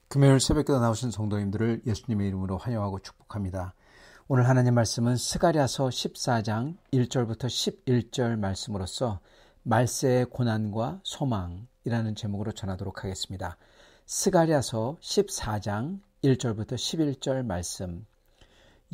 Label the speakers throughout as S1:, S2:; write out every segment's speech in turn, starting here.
S1: 금요일 새벽기도 나오신 성도님들을 예수님의 이름으로 환영하고 축복합니다. 오늘 하나님 말씀은 스가랴서 14장 1절부터 11절 말씀으로서 말세의 고난과 소망이라는 제목으로 전하도록 하겠습니다. 스가랴서 14장 1절부터 11절 말씀.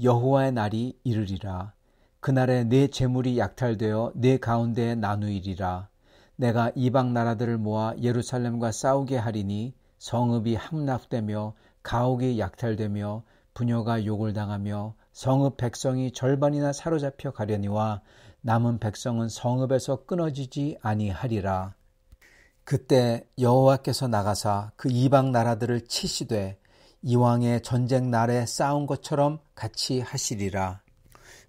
S1: 여호와의 날이 이르리라. 그날에 네 재물이 약탈되어 네 가운데에 나누이리라. 내가 이방 나라들을 모아 예루살렘과 싸우게 하리니 성읍이 함락되며 가옥이 약탈되며 부녀가 욕을 당하며 성읍 백성이 절반이나 사로잡혀 가려니와 남은 백성은 성읍에서 끊어지지 아니하리라. 그때 여호와께서 나가사 그 이방 나라들을 치시되 이왕의 전쟁 날에 싸운 것처럼 같이 하시리라.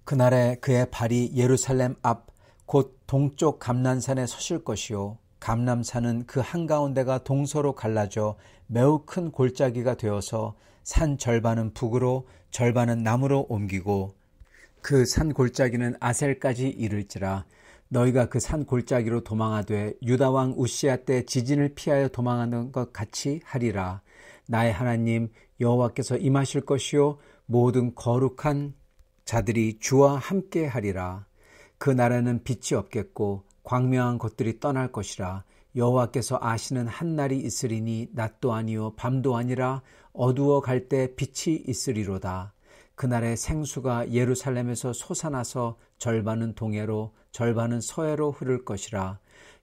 S1: 그날에 그의 발이 예루살렘 앞 곧 동쪽 감난산에 서실 것이요 감람산은 그 한가운데가 동서로 갈라져 매우 큰 골짜기가 되어서 산 절반은 북으로 절반은 남으로 옮기고 그 산 골짜기는 아셀까지 이를지라. 너희가 그 산 골짜기로 도망하되 유다 왕 우시야 때 지진을 피하여 도망하는 것 같이 하리라. 나의 하나님 여호와께서 임하실 것이요 모든 거룩한 자들이 주와 함께 하리라. 그 날에는 빛이 없겠고 광명한 것들이 떠날 것이라. 여호와께서 아시는 한 날이 있으리니 낮도 아니요 밤도 아니라 어두워 갈 때 빛이 있으리로다. 그날에 생수가 예루살렘에서 솟아나서 절반은 동해로 절반은 서해로 흐를 것이라.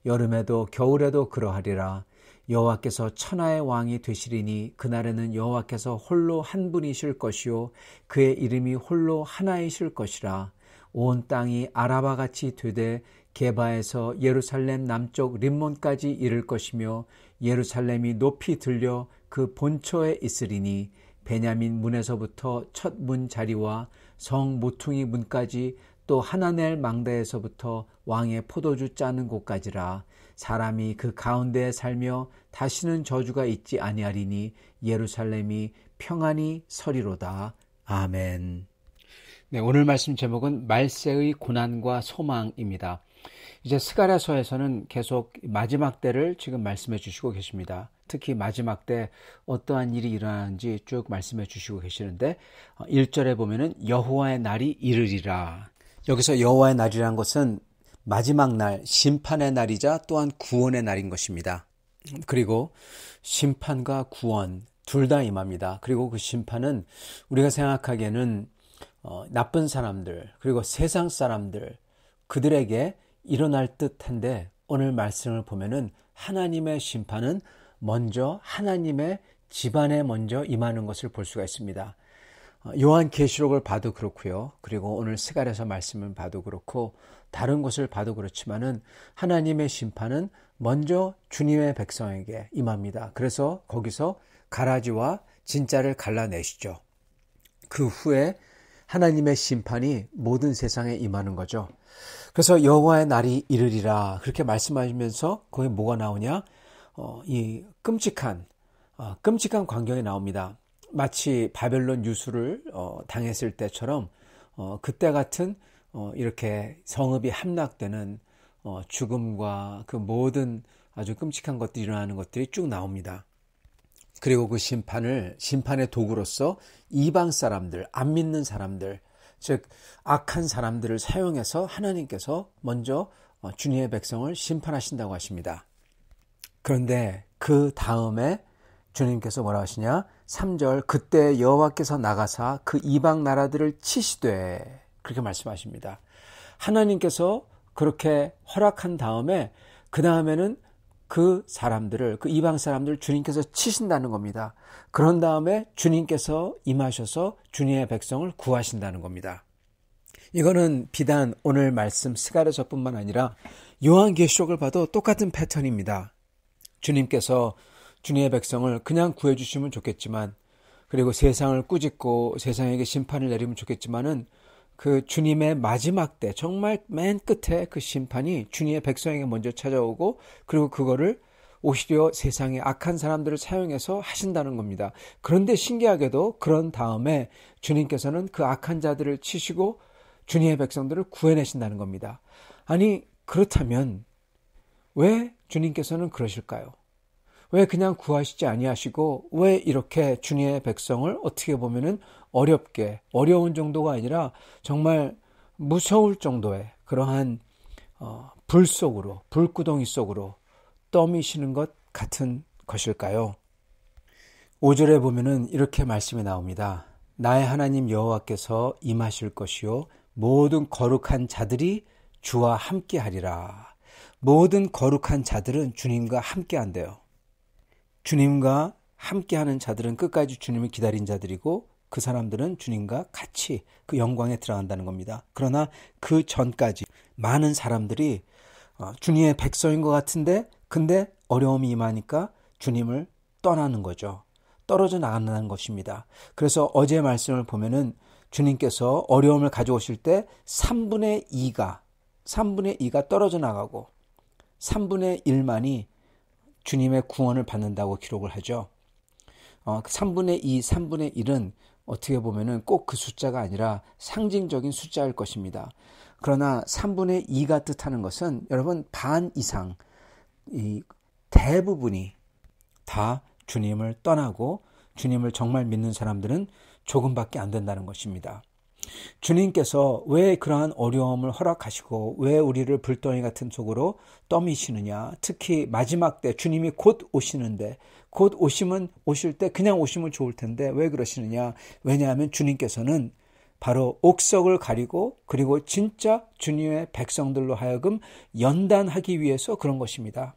S1: 여름에도 겨울에도 그러하리라. 여호와께서 천하의 왕이 되시리니 그날에는 여호와께서 홀로 한 분이실 것이요 그의 이름이 홀로 하나이실 것이라. 온 땅이 아라바같이 되되 게바에서 예루살렘 남쪽 림몬까지 이를 것이며 예루살렘이 높이 들려 그 본초에 있으리니 베냐민 문에서부터 첫 문 자리와 성 모퉁이 문까지 또 하나넬 망대에서부터 왕의 포도주 짜는 곳까지라. 사람이 그 가운데에 살며 다시는 저주가 있지 아니하리니 예루살렘이 평안히 서리로다. 아멘. 네, 오늘 말씀 제목은 말세의 고난과 소망입니다. 이제 스가랴서에서는 계속 마지막 때를 지금 말씀해 주시고 계십니다. 특히 마지막 때 어떠한 일이 일어나는지 쭉 말씀해 주시고 계시는데 1절에 보면은 여호와의 날이 이르리라. 여기서 여호와의 날이라는 것은 마지막 날, 심판의 날이자 또한 구원의 날인 것입니다. 그리고 심판과 구원 둘 다 임합니다. 그리고 그 심판은 우리가 생각하기에는 나쁜 사람들 그리고 세상 사람들 그들에게 일어날 듯한데 오늘 말씀을 보면은 하나님의 심판은 먼저 하나님의 집안에 먼저 임하는 것을 볼 수가 있습니다. 요한계시록을 봐도 그렇고요. 그리고 오늘 스가랴서 말씀을 봐도 그렇고 다른 것을 봐도 그렇지만은 하나님의 심판은 먼저 주님의 백성에게 임합니다. 그래서 거기서 가라지와 진짜를 갈라내시죠. 그 후에 하나님의 심판이 모든 세상에 임하는 거죠. 그래서 여호와의 날이 이르리라 그렇게 말씀하시면서 거기 뭐가 나오냐? 이 끔찍한 광경이 나옵니다. 마치 바벨론 유수를 당했을 때처럼 그때 같은 이렇게 성읍이 함락되는 죽음과 그 모든 아주 끔찍한 것들이 일어나는 것들이 쭉 나옵니다. 그리고 그 심판의 도구로서 이방 사람들, 안 믿는 사람들, 즉 악한 사람들을 사용해서 하나님께서 먼저 주님의 백성을 심판하신다고 하십니다. 그런데 그 다음에 주님께서 뭐라 하시냐? 3절 그때 여호와께서 나가사 그 이방 나라들을 치시되 그렇게 말씀하십니다. 하나님께서 그렇게 허락한 다음에 그 다음에는 그 사람들을 그 이방 사람들을 주님께서 치신다는 겁니다. 그런 다음에 주님께서 임하셔서 주님의 백성을 구하신다는 겁니다. 이거는 비단 오늘 말씀 스가랴서뿐만 아니라 요한계시록을 봐도 똑같은 패턴입니다. 주님께서 주님의 백성을 그냥 구해주시면 좋겠지만 그리고 세상을 꾸짖고 세상에게 심판을 내리면 좋겠지만은 그 주님의 마지막 때 정말 맨 끝에 그 심판이 주님의 백성에게 먼저 찾아오고 그리고 그거를 오히려 세상의 악한 사람들을 사용해서 하신다는 겁니다. 그런데 신기하게도 그런 다음에 주님께서는 그 악한 자들을 치시고 주님의 백성들을 구해내신다는 겁니다. 아니 그렇다면 왜 주님께서는 그러실까요? 왜 그냥 구하시지 아니하시고 왜 이렇게 주님의 백성을 어떻게 보면은 어려운 정도가 아니라 정말 무서울 정도의 그러한 불 속으로, 불구덩이 속으로 떠미시는 것 같은 것일까요? 5절에 보면은 이렇게 말씀이 나옵니다. 나의 하나님 여호와께서 임하실 것이요 모든 거룩한 자들이 주와 함께 하리라. 모든 거룩한 자들은 주님과 함께 한대요. 주님과 함께하는 자들은 끝까지 주님을 기다린 자들이고 그 사람들은 주님과 같이 그 영광에 들어간다는 겁니다. 그러나 그 전까지 많은 사람들이 주님의 백성인 것 같은데 근데 어려움이 임하니까 주님을 떠나는 거죠. 떨어져 나간다는 것입니다. 그래서 어제 말씀을 보면은 주님께서 어려움을 가져오실 때 3분의 2가 떨어져 나가고 3분의 1만이 주님의 구원을 받는다고 기록을 하죠. 3분의 2, 3분의 1은 어떻게 보면은 꼭 그 숫자가 아니라 상징적인 숫자일 것입니다. 그러나 3분의 2가 뜻하는 것은 여러분 반 이상, 이 대부분이 다 주님을 떠나고 주님을 정말 믿는 사람들은 조금밖에 안 된다는 것입니다. 주님께서 왜 그러한 어려움을 허락하시고 왜 우리를 불덩이 같은 속으로 떠미시느냐. 특히 마지막 때 주님이 곧 오시는데 곧 오실 때 그냥 오시면 좋을 텐데 왜 그러시느냐. 왜냐하면 주님께서는 바로 옥석을 가리고 그리고 진짜 주님의 백성들로 하여금 연단하기 위해서 그런 것입니다.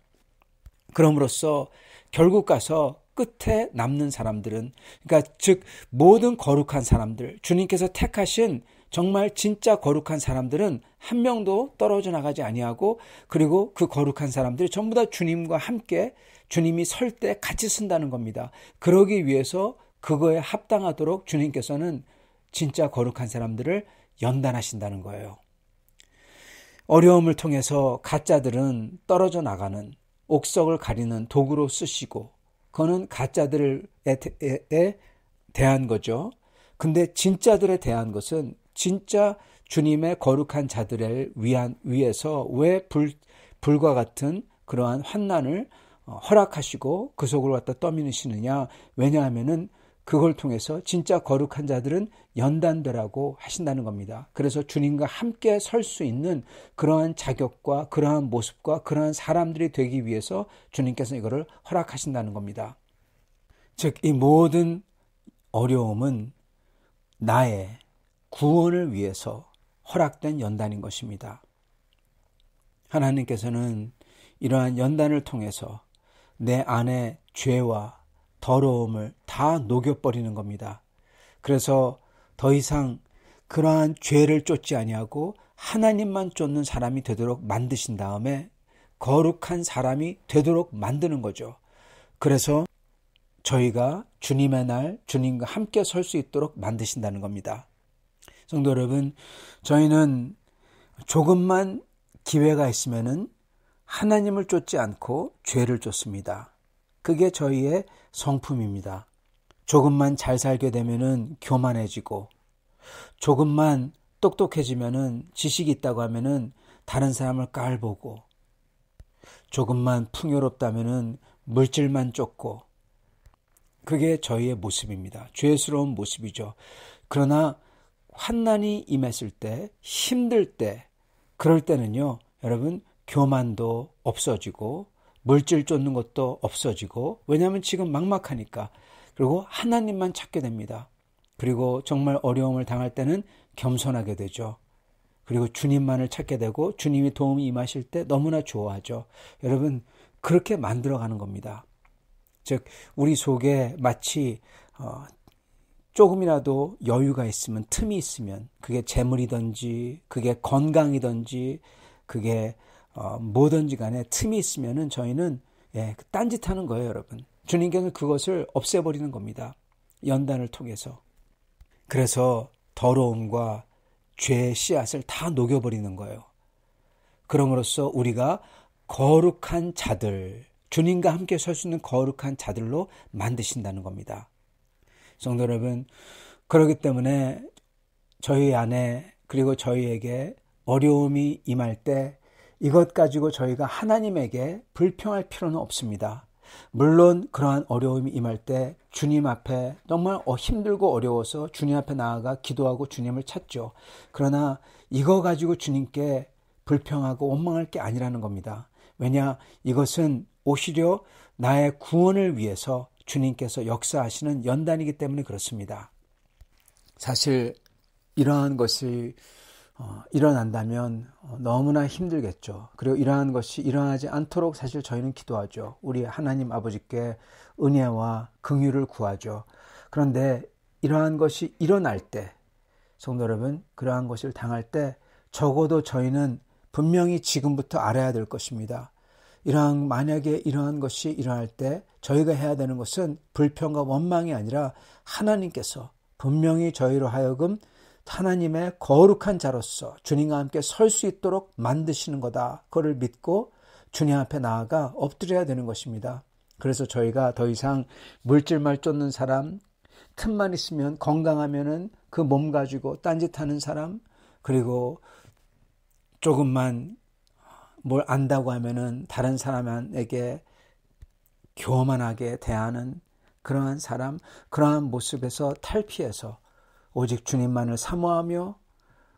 S1: 그럼으로써 결국 가서 끝에 남는 사람들은 그러니까 즉 모든 거룩한 사람들 주님께서 택하신 정말 진짜 거룩한 사람들은 한 명도 떨어져 나가지 아니하고 그리고 그 거룩한 사람들이 전부 다 주님과 함께 주님이 설 때 같이 쓴다는 겁니다. 그러기 위해서 그거에 합당하도록 주님께서는 진짜 거룩한 사람들을 연단하신다는 거예요. 어려움을 통해서 가짜들은 떨어져 나가는 옥석을 가리는 도구로 쓰시고 그거는 가짜들에 대한 거죠. 근데 진짜들에 대한 것은 진짜 주님의 거룩한 자들을 위해서 왜 불과 같은 그러한 환난을 허락하시고 그 속으로 갖다 떠미시느냐. 왜냐하면은 그걸 통해서 진짜 거룩한 자들은 연단되라고 하신다는 겁니다. 그래서 주님과 함께 설 수 있는 그러한 자격과 그러한 모습과 그러한 사람들이 되기 위해서 주님께서 이거를 허락하신다는 겁니다. 즉, 이 모든 어려움은 나의 구원을 위해서 허락된 연단인 것입니다. 하나님께서는 이러한 연단을 통해서 내 안에 죄와 더러움을 다 녹여버리는 겁니다. 그래서 더 이상 그러한 죄를 쫓지 아니하고 하나님만 쫓는 사람이 되도록 만드신 다음에 거룩한 사람이 되도록 만드는 거죠. 그래서 저희가 주님의 날 주님과 함께 설 수 있도록 만드신다는 겁니다. 성도 여러분, 저희는 조금만 기회가 있으면은 하나님을 쫓지 않고 죄를 쫓습니다. 그게 저희의 성품입니다. 조금만 잘 살게 되면은 교만해지고, 조금만 똑똑해지면은 지식이 있다고 하면은 다른 사람을 깔보고, 조금만 풍요롭다면은 물질만 쫓고, 그게 저희의 모습입니다. 죄스러운 모습이죠. 그러나 환난이 임했을 때, 힘들 때, 그럴 때는요, 여러분, 교만도 없어지고 물질 쫓는 것도 없어지고, 왜냐하면 지금 막막하니까. 그리고 하나님만 찾게 됩니다. 그리고 정말 어려움을 당할 때는 겸손하게 되죠. 그리고 주님만을 찾게 되고 주님이 도움이 임하실 때 너무나 좋아하죠. 여러분, 그렇게 만들어가는 겁니다. 즉 우리 속에 마치 조금이라도 여유가 있으면, 틈이 있으면, 그게 재물이든지 그게 건강이든지 그게 뭐든지 간에 틈이 있으면은 저희는 딴짓하는 거예요, 여러분. 주님께서는 그것을 없애버리는 겁니다. 연단을 통해서. 그래서 더러움과 죄의 씨앗을 다 녹여버리는 거예요. 그럼으로써 우리가 거룩한 자들, 주님과 함께 설 수 있는 거룩한 자들로 만드신다는 겁니다. 성도 여러분, 그렇기 때문에 저희 안에 그리고 저희에게 어려움이 임할 때 이것 가지고 저희가 하나님에게 불평할 필요는 없습니다. 물론 그러한 어려움이 임할 때 주님 앞에 정말 힘들고 어려워서 주님 앞에 나아가 기도하고 주님을 찾죠. 그러나 이거 가지고 주님께 불평하고 원망할 게 아니라는 겁니다. 왜냐, 이것은 오히려 나의 구원을 위해서 주님께서 역사하시는 연단이기 때문에 그렇습니다. 사실 이러한 것이 일어난다면 너무나 힘들겠죠. 그리고 이러한 것이 일어나지 않도록 사실 저희는 기도하죠. 우리 하나님 아버지께 은혜와 긍휼을 구하죠. 그런데 이러한 것이 일어날 때, 성도 여러분, 그러한 것을 당할 때 적어도 저희는 분명히 지금부터 알아야 될 것입니다. 만약에 이러한 것이 일어날 때 저희가 해야 되는 것은 불평과 원망이 아니라 하나님께서 분명히 저희로 하여금 하나님의 거룩한 자로서 주님과 함께 설 수 있도록 만드시는 거다. 그걸 믿고 주님 앞에 나아가 엎드려야 되는 것입니다. 그래서 저희가 더 이상 물질만 쫓는 사람, 틈만 있으면 건강하면은 그 몸 가지고 딴짓하는 사람, 그리고 조금만 뭘 안다고 하면은 다른 사람에게 교만하게 대하는 그러한 사람, 그러한 모습에서 탈피해서 오직 주님만을 사모하며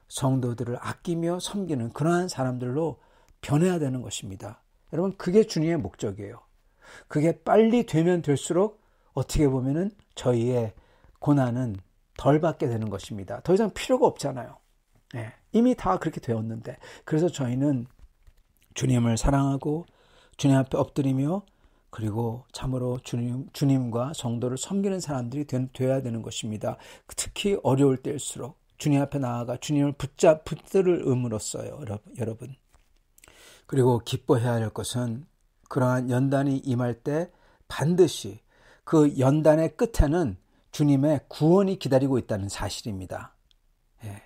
S1: 성도들을 아끼며 섬기는 그러한 사람들로 변해야 되는 것입니다. 여러분, 그게 주님의 목적이에요. 그게 빨리 되면 될수록 어떻게 보면은 저희의 고난은 덜 받게 되는 것입니다. 더 이상 필요가 없잖아요. 네, 이미 다 그렇게 되었는데. 그래서 저희는 주님을 사랑하고 주님 앞에 엎드리며 그리고 참으로 주님과 성도를 섬기는 사람들이 되어야 되는 것입니다. 특히 어려울 때일수록 주님 앞에 나아가 주님을 붙들을 의무로써요, 여러분. 그리고 기뻐해야 할 것은 그러한 연단이 임할 때 반드시 그 연단의 끝에는 주님의 구원이 기다리고 있다는 사실입니다. 예,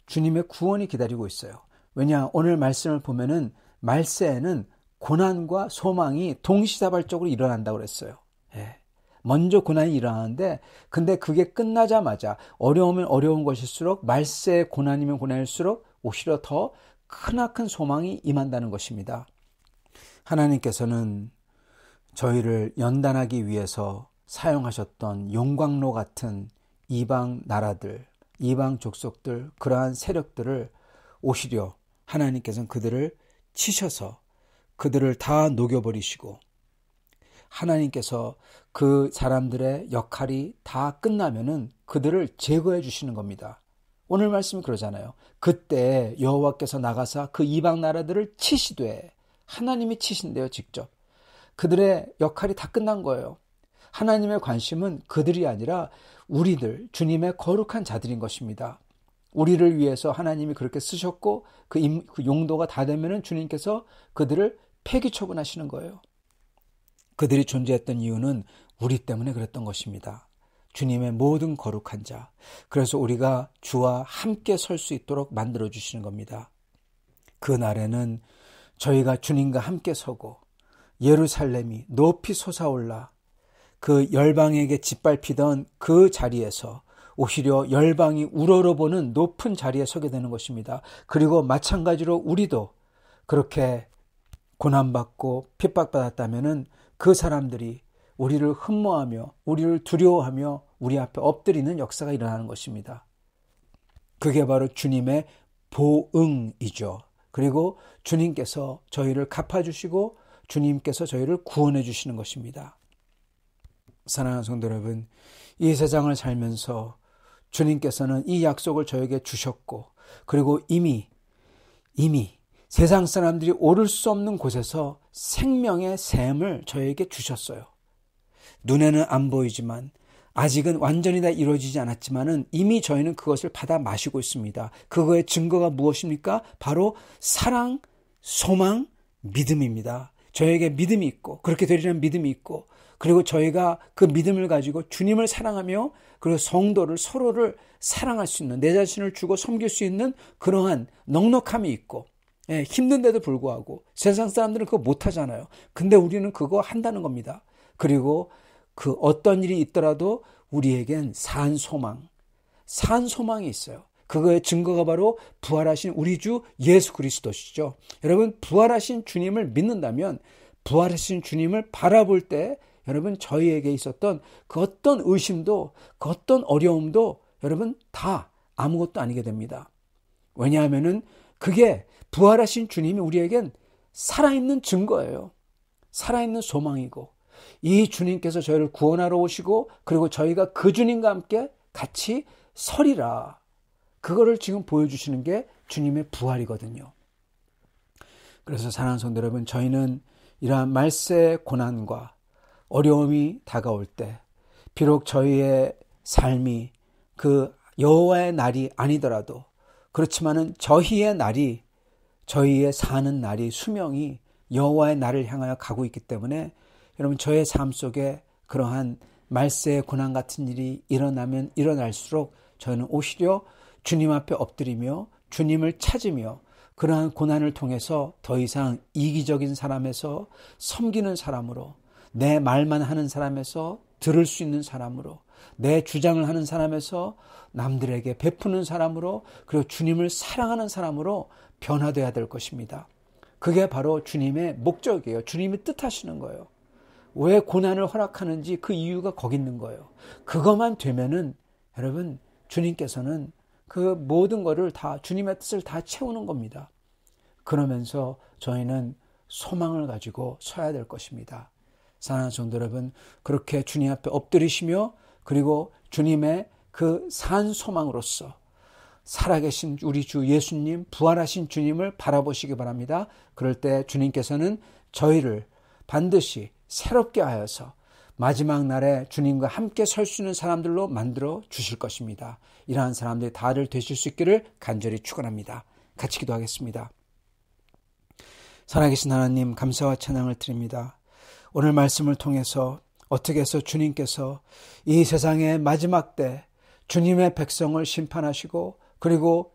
S1: 주님의 구원이 기다리고 있어요. 왜냐, 오늘 말씀을 보면은 말세에는 고난과 소망이 동시다발적으로 일어난다고 그랬어요. 예. 먼저 고난이 일어나는데, 근데 그게 끝나자마자 어려우면 어려운 것일수록 말세의 고난이면 고난일수록 오히려 더 크나큰 소망이 임한다는 것입니다. 하나님께서는 저희를 연단하기 위해서 사용하셨던 용광로 같은 이방 나라들, 이방 족속들, 그러한 세력들을 오히려 하나님께서는 그들을 치셔서 그들을 다 녹여버리시고 하나님께서 그 사람들의 역할이 다 끝나면은 그들을 제거해 주시는 겁니다. 오늘 말씀이 그러잖아요. 그때 여호와께서 나가사 그 이방 나라들을 치시되, 하나님이 치신대요, 직접. 그들의 역할이 다 끝난 거예요. 하나님의 관심은 그들이 아니라 우리들, 주님의 거룩한 자들인 것입니다. 우리를 위해서 하나님이 그렇게 쓰셨고 그 용도가 다 되면은 주님께서 그들을 폐기 처분하시는 거예요. 그들이 존재했던 이유는 우리 때문에 그랬던 것입니다. 주님의 모든 거룩한 자. 그래서 우리가 주와 함께 설 수 있도록 만들어주시는 겁니다. 그 날에는 저희가 주님과 함께 서고 예루살렘이 높이 솟아올라 그 열방에게 짓밟히던 그 자리에서 오히려 열방이 우러러보는 높은 자리에 서게 되는 것입니다. 그리고 마찬가지로 우리도 그렇게 고난받고 핍박받았다면은 그 사람들이 우리를 흠모하며 우리를 두려워하며 우리 앞에 엎드리는 역사가 일어나는 것입니다. 그게 바로 주님의 보응이죠. 그리고 주님께서 저희를 갚아주시고 주님께서 저희를 구원해 주시는 것입니다. 사랑하는 성도 여러분, 이 세상을 살면서 주님께서는 이 약속을 저에게 주셨고, 그리고 이미 세상 사람들이 오를 수 없는 곳에서 생명의 샘을 저에게 주셨어요. 눈에는 안 보이지만, 아직은 완전히 다 이루어지지 않았지만은 이미 저희는 그것을 받아 마시고 있습니다. 그거의 증거가 무엇입니까? 바로 사랑, 소망, 믿음입니다. 저에게 믿음이 있고, 그렇게 되리라는 믿음이 있고, 그리고 저희가 그 믿음을 가지고 주님을 사랑하며 그리고 성도를 서로를 사랑할 수 있는, 내 자신을 주고 섬길 수 있는 그러한 넉넉함이 있고, 힘든데도 불구하고 세상 사람들은 그거 못하잖아요. 근데 우리는 그거 한다는 겁니다. 그리고 그 어떤 일이 있더라도 우리에겐 산 소망이 있어요. 그거의 증거가 바로 부활하신 우리 주 예수 그리스도시죠. 여러분, 부활하신 주님을 믿는다면 부활하신 주님을 바라볼 때 여러분 저희에게 있었던 그 어떤 의심도 그 어떤 어려움도 여러분 다 아무것도 아니게 됩니다. 왜냐하면은 그게 부활하신 주님이 우리에겐 살아있는 증거예요. 살아있는 소망이고 이 주님께서 저희를 구원하러 오시고 그리고 저희가 그 주님과 함께 같이 서리라. 그거를 지금 보여주시는 게 주님의 부활이거든요. 그래서 사랑하는 성도 여러분, 저희는 이러한 말세의 고난과 어려움이 다가올 때 비록 저희의 삶이 그 여호와의 날이 아니더라도 그렇지만은 저희의 날이 저희의 사는 날이 수명이 여호와의 날을 향하여 가고 있기 때문에 여러분 저의 삶 속에 그러한 말세의 고난 같은 일이 일어나면 일어날수록 저는 오히려 주님 앞에 엎드리며 주님을 찾으며 그러한 고난을 통해서 더 이상 이기적인 사람에서 섬기는 사람으로 내 말만 하는 사람에서 들을 수 있는 사람으로 내 주장을 하는 사람에서 남들에게 베푸는 사람으로 그리고 주님을 사랑하는 사람으로 변화되어야 될 것입니다. 그게 바로 주님의 목적이에요. 주님이 뜻하시는 거예요. 왜 고난을 허락하는지 그 이유가 거기 있는 거예요. 그것만 되면은 여러분 주님께서는 그 모든 거를 다 주님의 뜻을 다 채우는 겁니다. 그러면서 저희는 소망을 가지고 서야 될 것입니다. 사랑하는 성도 여러분, 그렇게 주님 앞에 엎드리시며 그리고 주님의 그 산 소망으로서 살아계신 우리 주 예수님, 부활하신 주님을 바라보시기 바랍니다. 그럴 때 주님께서는 저희를 반드시 새롭게 하여서 마지막 날에 주님과 함께 설 수 있는 사람들로 만들어 주실 것입니다. 이러한 사람들이 다들 되실 수 있기를 간절히 축원합니다. 같이 기도하겠습니다. 살아계신 하나님, 감사와 찬양을 드립니다. 오늘 말씀을 통해서 어떻게 해서 주님께서 이 세상의 마지막 때 주님의 백성을 심판하시고 그리고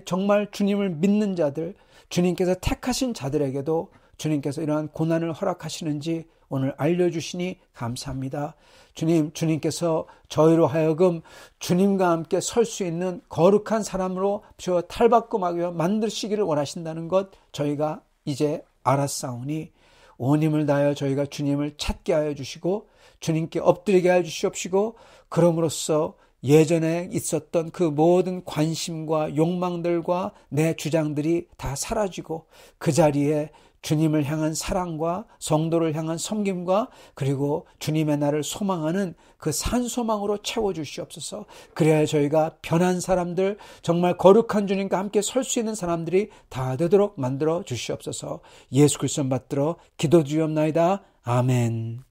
S1: 정말 주님을 믿는 자들, 주님께서 택하신 자들에게도 주님께서 이러한 고난을 허락하시는지 오늘 알려주시니 감사합니다. 주님께서 저희로 하여금 주님과 함께 설 수 있는 거룩한 사람으로 탈바꿈하게 만드시기를 원하신다는 것 저희가 이제 알았사오니 온 힘을 다하여 저희가 주님을 찾게 하여 주시고 주님께 엎드리게 하여 주시옵시고 그럼으로써 예전에 있었던 그 모든 관심과 욕망들과 내 주장들이 다 사라지고 그 자리에 주님을 향한 사랑과 성도를 향한 섬김과 그리고 주님의 날을 소망하는 그 산소망으로 채워주시옵소서. 그래야 저희가 변한 사람들, 정말 거룩한 주님과 함께 설 수 있는 사람들이 다 되도록 만들어 주시옵소서. 예수 그리스도 받들어 기도드리옵나이다. 아멘.